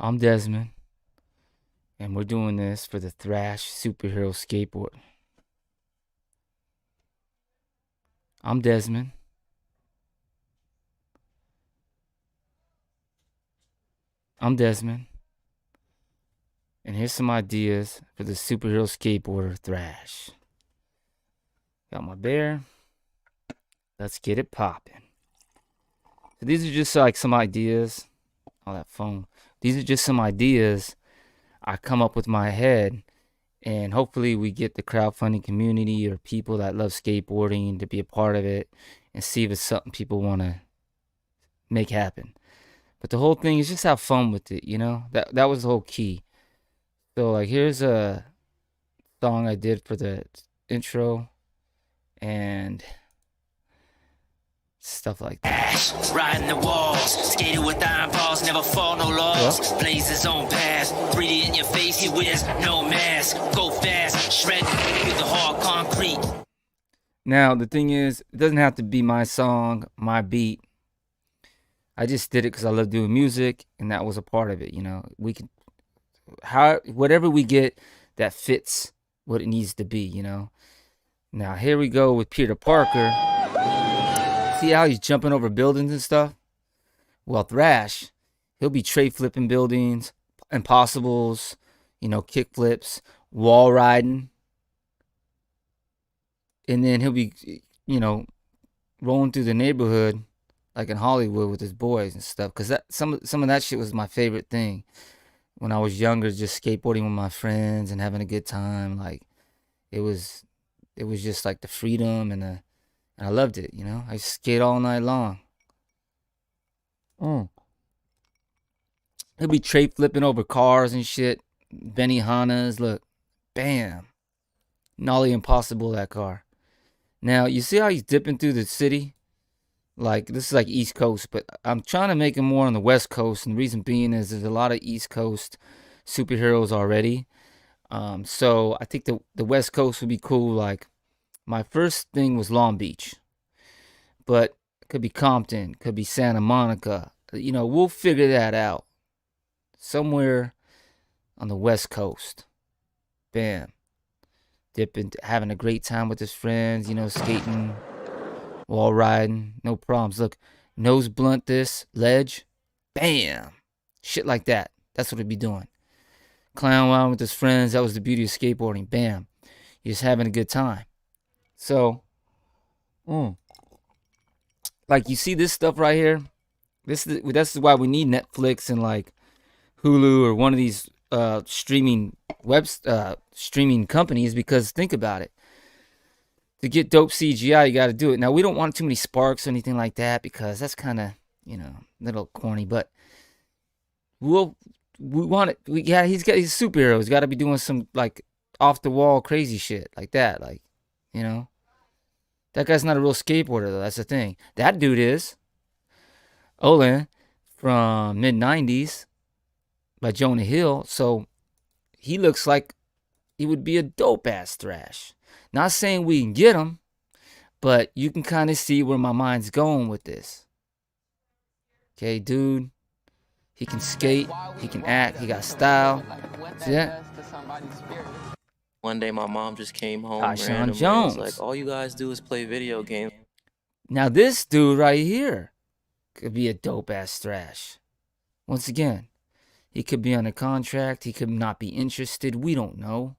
I'm Desmond, and we're doing this for the Thrash Superhero Skateboard. I'm Desmond. I'm Desmond, and here's some ideas for the superhero skateboarder Thrash. Got my bear. Let's get it popping. So these are just like some ideas. All that phone. These are just some ideas I come up with in my head, and hopefully we get the crowdfunding community or people that love skateboarding to be a part of it and see if it's something people want to make happen. But the whole thing is just have fun with it, you know? That was the whole key. So like here's a song I did for the intro and stuff like that. Riding the walls, skating with iron balls, never fall no loss. Blazes on pass, breathe it in your face, he wears no mask. Go fast, shred with the hard concrete. Now the thing is, it doesn't have to be my song, my beat. I just did it because I love doing music, and that was a part of it. You know, we can, whatever we get that fits what it needs to be. You know. Now here we go with Peter Parker. See how he's jumping over buildings and stuff? Well, Thrash, he'll be tray flipping buildings, impossibles, you know, kick flips, wall riding, and then he'll be, you know, rolling through the neighborhood like in Hollywood with his boys and stuff. Cause that some of that shit was my favorite thing when I was younger, just skateboarding with my friends and having a good time. Like it was just like the freedom and I loved it. You know, I skate all night long. He'll be tray flipping over cars and shit. Benny Hannas, look, bam, Nollie Impossible that car. Now you see how he's dipping through the city. Like this is like East Coast, but I'm trying to make it more on the West Coast, and the reason being is there's a lot of East Coast superheroes already. So I think the West Coast would be cool. Like my first thing was Long Beach, but it could be Compton, could be Santa Monica. You know, we'll figure that out somewhere on the West Coast. Bam, dipping, having a great time with his friends. You know, skating. Wall riding, no problems. Look, nose blunt this, ledge, bam. Shit like that. That's what he'd be doing. Clown around with his friends. That was the beauty of skateboarding. Bam. You're just having a good time. So, like you see this stuff right here? This is why we need Netflix and like Hulu or one of these streaming companies, because think about it. To get dope CGI, you got to do it. Now, we don't want too many sparks or anything like that because that's kind of, you know, a little corny. But we want it. He's a superhero. He's got to be doing some like off the wall crazy shit like that. Like, you know, that guy's not a real skateboarder though. That's the thing. That dude is. Olin from mid '90s by Jonah Hill. So he looks like he would be a dope ass Thrash. Not saying we can get him, but you can kind of see where my mind's going with this. Okay, dude. He can skate. He can act. He got style. See that? One day my mom just came home Tyshawn Jones. Was like, all you guys do is play video games. Now this dude right here could be a dope ass Thrash. Once again, he could be on a contract. He could not be interested. We don't know.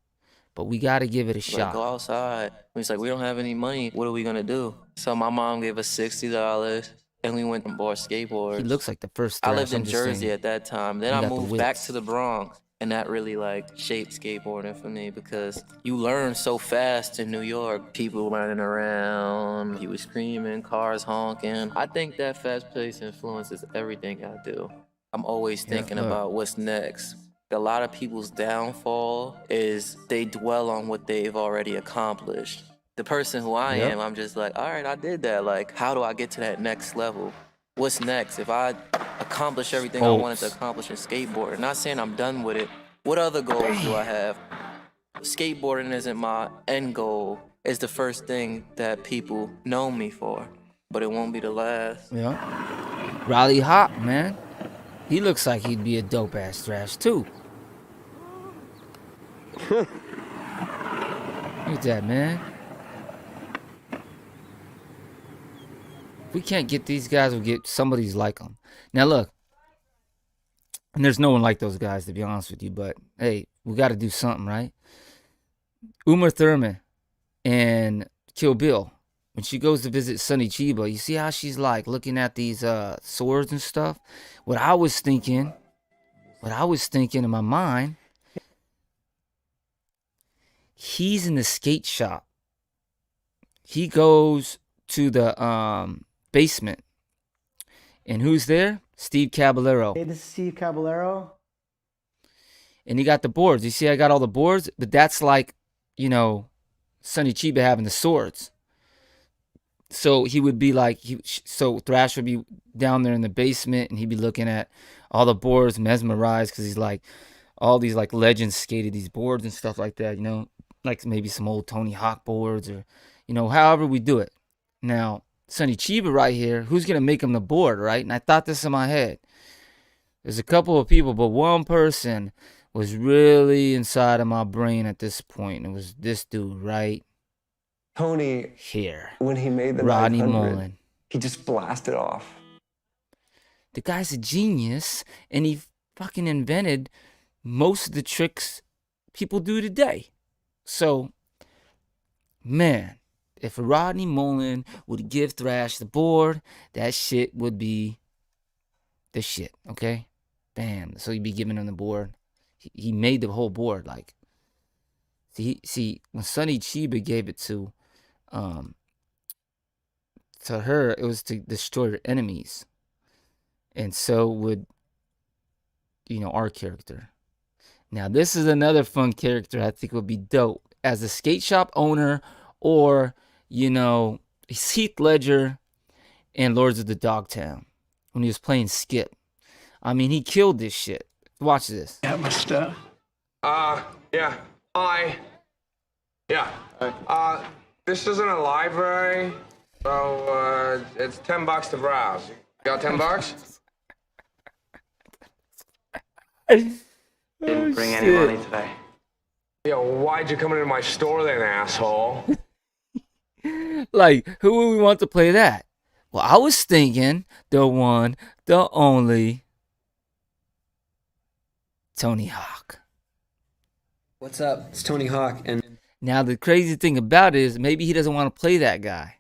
But we got to give it a shot. Like, go outside. He's like, we don't have any money. What are we going to do? So my mom gave us $60 and we went and bought skateboards. He looks like the first Thrash. I lived in Jersey at that time. Then I moved back to the Bronx. And that really like shaped skateboarding for me because you learn so fast in New York. People running around, he was screaming, cars honking. I think that fast pace influences everything I do. I'm always thinking about what's next. A lot of people's downfall is they dwell on what they've already accomplished. The person who I am, I'm just like, all right, I did that. Like, how do I get to that next level? What's next? If I accomplish everything I wanted to accomplish in skateboarding, not saying I'm done with it. What other goals do I have? Skateboarding isn't my end goal. It's the first thing that people know me for, but it won't be the last. Yeah. Raleigh Hop, man. He looks like he'd be a dope ass Thrash too. Look at that, man. If we can't get these guys, we'll get somebody's like them. Now look, and there's no one like those guys, to be honest with you, but hey, we got to do something, right? Uma Thurman and Kill Bill, when she goes to visit Sonny Chiba, you see how she's like looking at these swords and stuff? What I was thinking in my mind, he's in the skate shop. He goes to the basement. And who's there? Steve Caballero. Hey, this is Steve Caballero. And he got the boards. You see, I got all the boards, but that's like, you know, Sonny Chiba having the swords. So he would be like, so Thrash would be down there in the basement, and he'd be looking at all the boards, mesmerized, because he's like, all these like legends skated these boards and stuff like that, you know, like maybe some old Tony Hawk boards, or, you know, however we do it. Now, Sonny Chiba right here, who's going to make him the board, right? And I thought this in my head. There's a couple of people, but one person was really inside of my brain at this point. And it was this dude right Tony, here. when he made the Rodney 900, Mullen. he just blasted off. The guy's a genius, and he fucking invented most of the tricks people do today. So, man, if Rodney Mullen would give Thrash the board, that shit would be the shit, okay? Bam. So he'd be giving him the board. He made the whole board, like. See, when Sonny Chiba gave it to her, it was to destroy her enemies. And so would, you know, our character. Now, this is another fun character I think would be dope. As a skate shop owner, or, you know, Heath Ledger in Lords of the Dogtown when he was playing Skip. I mean, he killed this shit. Watch this. Yeah, my stuff. Yeah. Hi. Yeah. This isn't a library, so it's $10 to browse. You got $10? Didn't bring any money today. Yeah, why'd you come into my store then, asshole? Like, who would we want to play that? Well, I was thinking the one, the only Tony Hawk. What's up? It's Tony Hawk, and now the crazy thing about it is maybe he doesn't want to play that guy.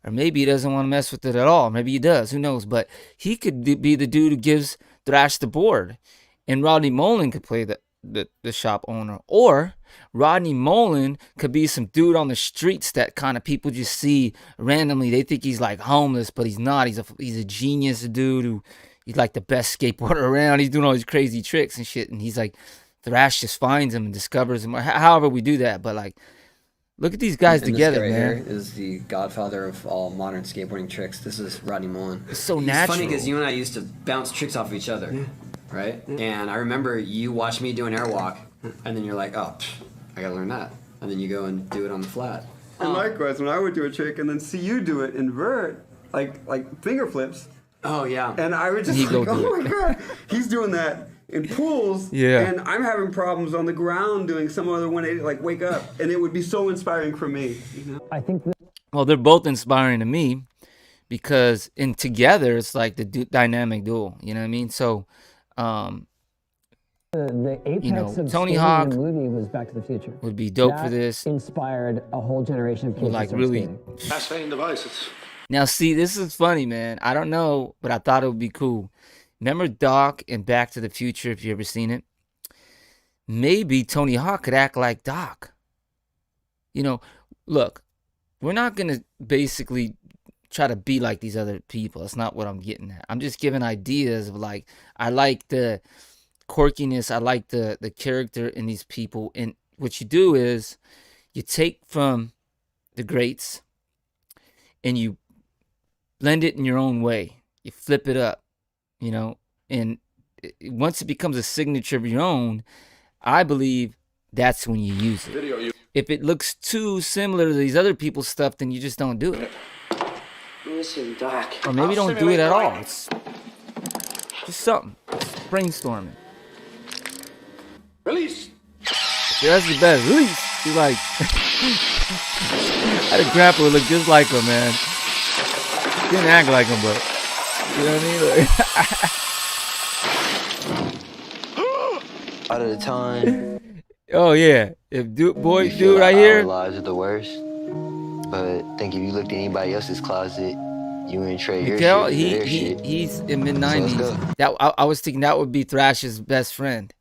Or maybe he doesn't want to mess with it at all. Maybe he does. Who knows? But he could be the dude who gives Thrash the board. And Rodney Mullen could play the shop owner. Or Rodney Mullen could be some dude on the streets that kind of people just see randomly. They think he's like homeless, but he's not. He's a genius dude who he's like the best skateboarder around. He's doing all these crazy tricks and shit. And he's like, Thrash just finds him and discovers him. However we do that. But like, look at these guys together, this guy man. Here is the godfather of all modern skateboarding tricks. This is Rodney Mullen. It's so It's natural. funny because you and I used to bounce tricks off of each other, right? And I remember you watched me do an airwalk, and then you're like, oh, I gotta learn that. And then you go and do it on the flat. And likewise, when I would do a trick and then see you do it invert, like finger flips, Oh, yeah. and I would just He like, go do oh my god, he's doing that in pools, Yeah. and I'm having problems on the ground doing some other 180, like wake up, and it would be so inspiring for me. You know? Well, they're both inspiring to me because together it's like the dynamic duo. You know what I mean? So, The apex you know, of Tony skating Hawk in the movie was Back to the Future. would be dope for That this. inspired a whole generation of kids Like to start really. skating. Fascinating devices. Now, see, this is funny, man. I don't know, but I thought it would be cool. Remember Doc in Back to the Future, if you ever seen it? Maybe Tony Hawk could act like Doc. You know, look, we're not going to basically try to be like these other people. That's not what I'm getting at. I'm just giving ideas of like, I like the quirkiness. I like the character in these people. And what you do is you take from the greats and you blend it in your own way. You flip it up, you know, and once it becomes a signature of your own, I believe that's when you use it. If it looks too similar to these other people's stuff, then you just don't do it. Listen, Doc. Or maybe don't do it at all. Just something. Brainstorming. Release. Yeah, that's the best. Release. He's like, I had a grandpa who looked just like him, man. Didn't act like him, but you know what I mean? Out of the time. Oh yeah, if dude right our here. lives are the worst. But I think if you looked at anybody else's closet, you wouldn't trade your Miguel, shit for their shit. he's in mid-90s. So that I was thinking that would be Thrash's best friend.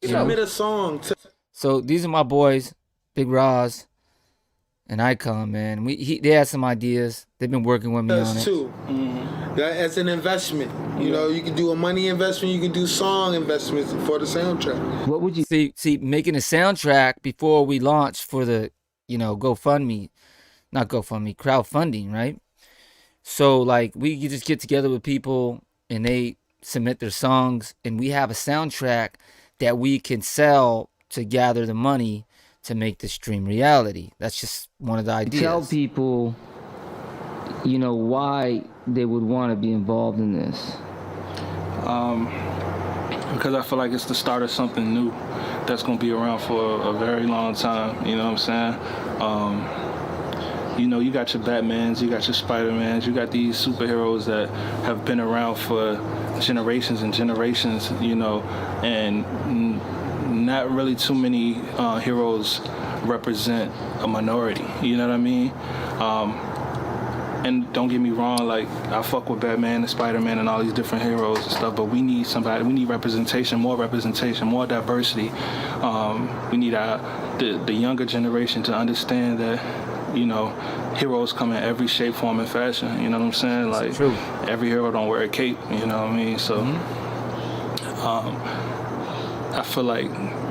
You submit a song to. So these are my boys, Big Roz and Icon, man. They had some ideas. They've been working with me on it. Too. That as an investment. You know, you can do a money investment, you can do song investments for the soundtrack. What would you see making a soundtrack before we launch for the, crowdfunding, right? So like we could just get together with people and they submit their songs and we have a soundtrack that we can sell to gather the money to make the stream reality. That's just one of the ideas. Tell people, why they would want to be involved in this. Because I feel like it's the start of something new that's going to be around for a very long time. You know what I'm saying? You got your Batmans, you got your Spider-Mans, you got these superheroes that have been around for generations and generations, and not really too many heroes represent a minority, you know what I mean? And don't get me wrong, like, I fuck with Batman and Spider-Man and all these different heroes and stuff, but we need representation, more diversity. We need the younger generation to understand that, heroes come in every shape, form, and fashion, you know what I'm saying? Like, true. Every hero don't wear a cape, you know what I mean? So, I feel like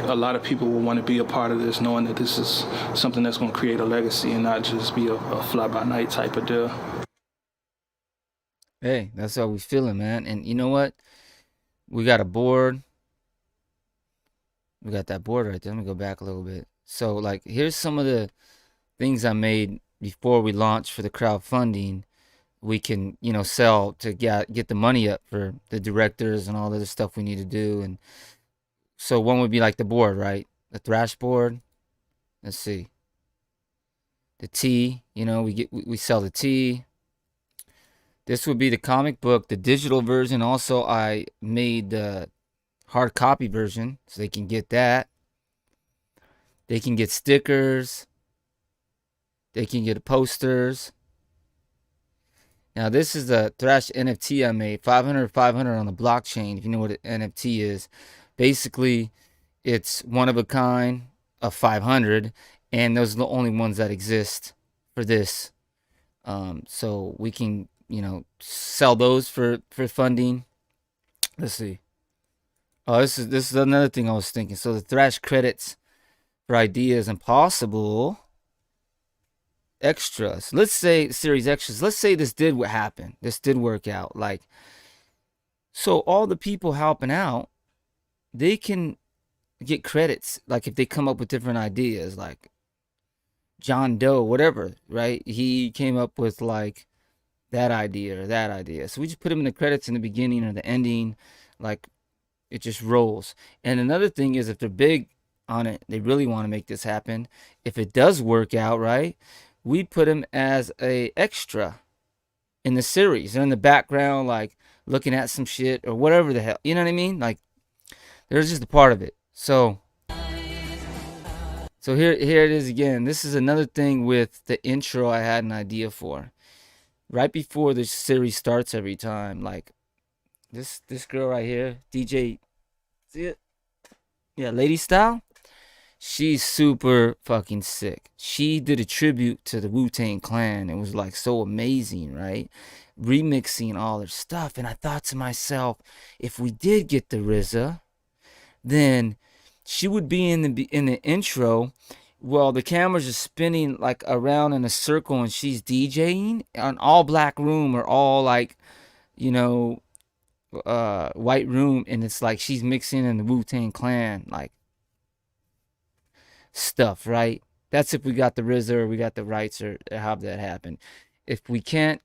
a lot of people will want to be a part of this, knowing that this is something that's going to create a legacy and not just be a fly-by-night type of deal. Hey, that's how we feeling, man. And you know what? We got a board. We got that board right there. Let me go back a little bit. So, like, here's some of the things I made before we launched for the crowdfunding. We can, sell to get the money up for the directors and all the other stuff we need to do. And so one would be like the board, right? The Thrash board. Let's see. The tee, we sell the tee. This would be the comic book, the digital version. Also, I made the hard copy version so they can get that. They can get stickers. They can get posters. Now, this is the Thrash NFT I made, 500 on the blockchain, if you know what an NFT is. Basically, it's one of a kind of 500, and those are the only ones that exist for this. So we can, sell those for funding. Let's see. Oh, this is another thing I was thinking. So the Thrash credits for ideas and possible extras. Let's say series extras. Let's say this did what happened. This did work out. Like, so all the people helping out, they can get credits. Like if they come up with different ideas, like John Doe, whatever, right? He came up with like that idea or that idea. So we just put him in the credits in the beginning or the ending. Like it just rolls. And another thing is if they're big on it, they really want to make this happen. If it does work out, right? We put him as a extra in the series. They're in the background, like looking at some shit or whatever the hell. You know what I mean? Like there's just a part of it. So here it is again. This is another thing with the intro I had an idea for. Right before the series starts every time, like this girl right here, DJ, see it? Yeah, Lady Style. She's super fucking sick. She did a tribute to the Wu-Tang Clan. It was like so amazing, right? Remixing all their stuff. And I thought to myself, if we did get the RZA, then she would be in the intro while the cameras are spinning like around in a circle and she's DJing an all black room or all like, white room, and it's like she's mixing in the Wu-Tang Clan like stuff, right? That's if we got the RZA or we got the rights or have that happen. If we can't,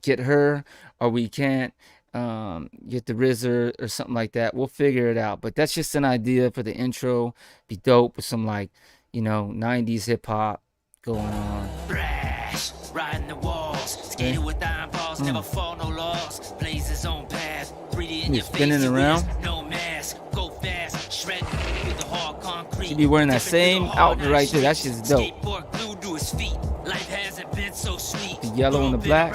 get her or we can't get the RZA or something like that. We'll figure it out. But that's just an idea for the intro. Be dope with some like, 90s hip hop going on. Brash, riding the walls, skating with iron balls, never fall no loss. Blazes on path, 3D in your face, spinning around. No mask, go fast, shred through the hard concrete. She be wearing that same outfit right there. That shit's dope. Skateboard glued to his feet. Life hasn't been so sweet. The yellow and the black.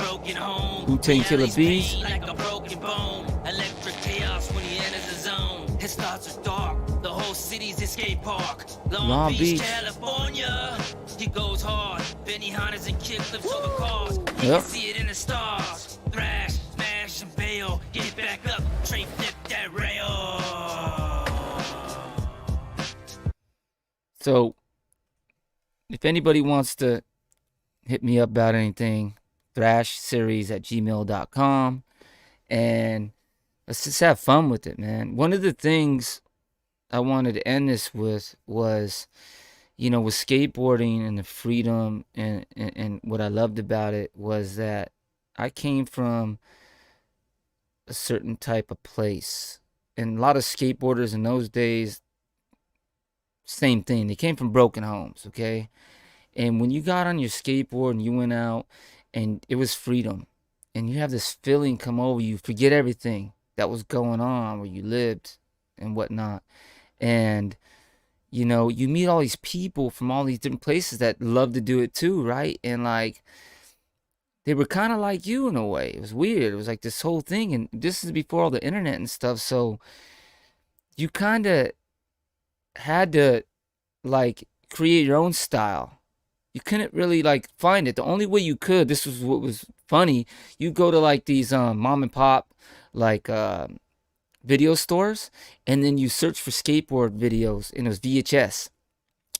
Wu-Tang Killer Bees. Like a broken bone. Electric chaos when he enters the zone. His thoughts are dark. The whole city's a skate park. Long Beach, California. He goes hard. Benny Hannas and kickflips over cars. You can see it in the stars. Thrash, smash, and bail. Get back up. Tray flip that rail. So, if anybody wants to hit me up about anything, thrashseries@gmail.com, and let's just have fun with it, man. One of the things I wanted to end this with was, with skateboarding and the freedom and what I loved about it was that I came from a certain type of place. And a lot of skateboarders in those days, same thing. They came from broken homes, okay? And when you got on your skateboard and you went out and it was freedom and you have this feeling come over you, forget everything that was going on where you lived and whatnot. And, you meet all these people from all these different places that love to do it too, right? And like, they were kind of like you in a way. It was weird. It was like this whole thing. And this is before all the internet and stuff. So you kind of had to like create your own style. You couldn't really like find it. The only way you could, this was what was funny, you go to like these mom and pop like video stores, and then you search for skateboard videos, and it was VHS,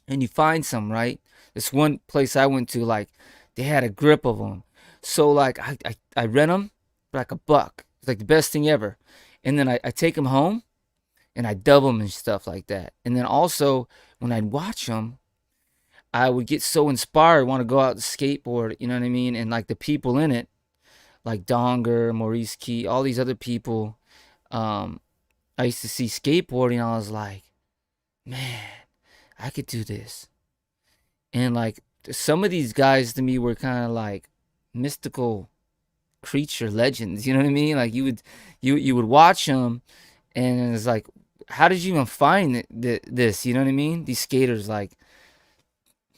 and you find some, right? This one place I went to, like, they had a grip of them. So like I rent them for like $1. It's like the best thing ever. And then I take them home and I dub them and stuff like that. And then also when I'd watch them, I would get so inspired, want to go out to skateboard, you know what I mean? And like the people in it, like Donger, Maurice Key, all these other people, I used to see skateboarding. I was like, man, I could do this. And like some of these guys to me were kind of like mystical creature legends, you know what I mean? Like you would watch them and it's like, how did you even find this, you know what I mean? These skaters, like,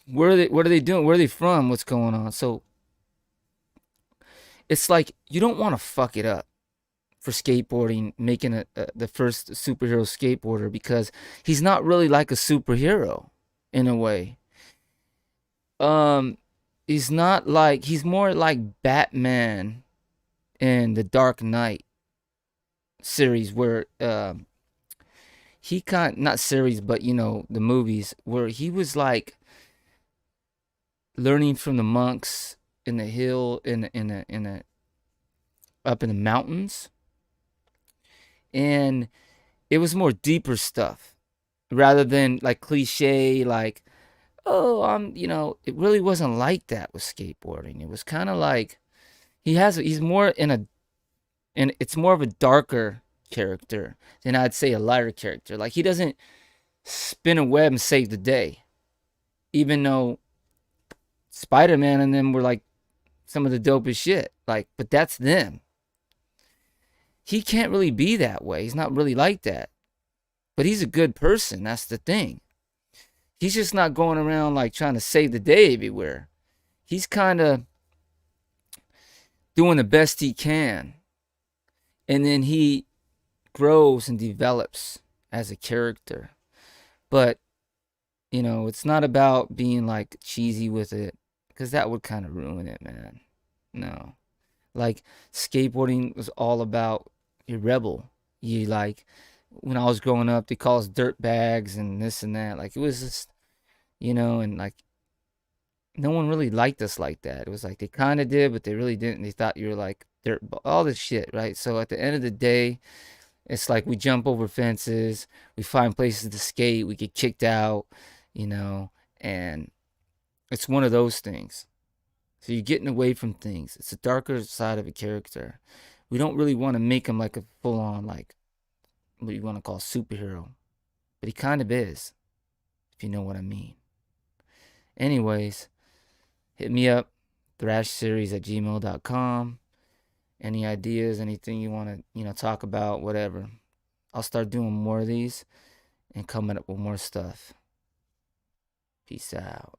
what are they doing? Where are they from? What's going on? So it's like you don't want to fuck it up for skateboarding, making the first superhero skateboarder, because he's not really like a superhero in a way. He's not like, he's more like Batman in the Dark Knight series, where he not series, but the movies, where he was like learning from the monks in the hill up in the mountains, and it was more deeper stuff rather than like cliche, like, it really wasn't like that with skateboarding. It was kind of like he's more and it's more of a darker character than I'd say a lighter character. Like, he doesn't spin a web and save the day, even though Spider-Man and them were like some of the dopest shit. Like, but that's them. He can't really be that way. He's not really like that. But he's a good person. That's the thing. He's just not going around like trying to save the day everywhere. He's kind of doing the best he can. And then he grows and develops as a character. But, it's not about being like cheesy with it, because that would kind of ruin it, man. No. Like, skateboarding was all about a rebel. You like, when I was growing up, they call us dirt bags and this and that. Like, it was just, and like, no one really liked us like that. It was like they kind of did, but they really didn't. They thought you were like dirt, all this shit, right? So at the end of the day, it's like we jump over fences, we find places to skate, we get kicked out, and it's one of those things. So you're getting away from things. It's a darker side of a character. We don't really want to make him like a full-on, like, what you want to call superhero. But he kind of is, if you know what I mean. Anyways, hit me up, thrashseries@gmail.com. Any ideas, anything you want to, talk about, whatever. I'll start doing more of these and coming up with more stuff. Peace out.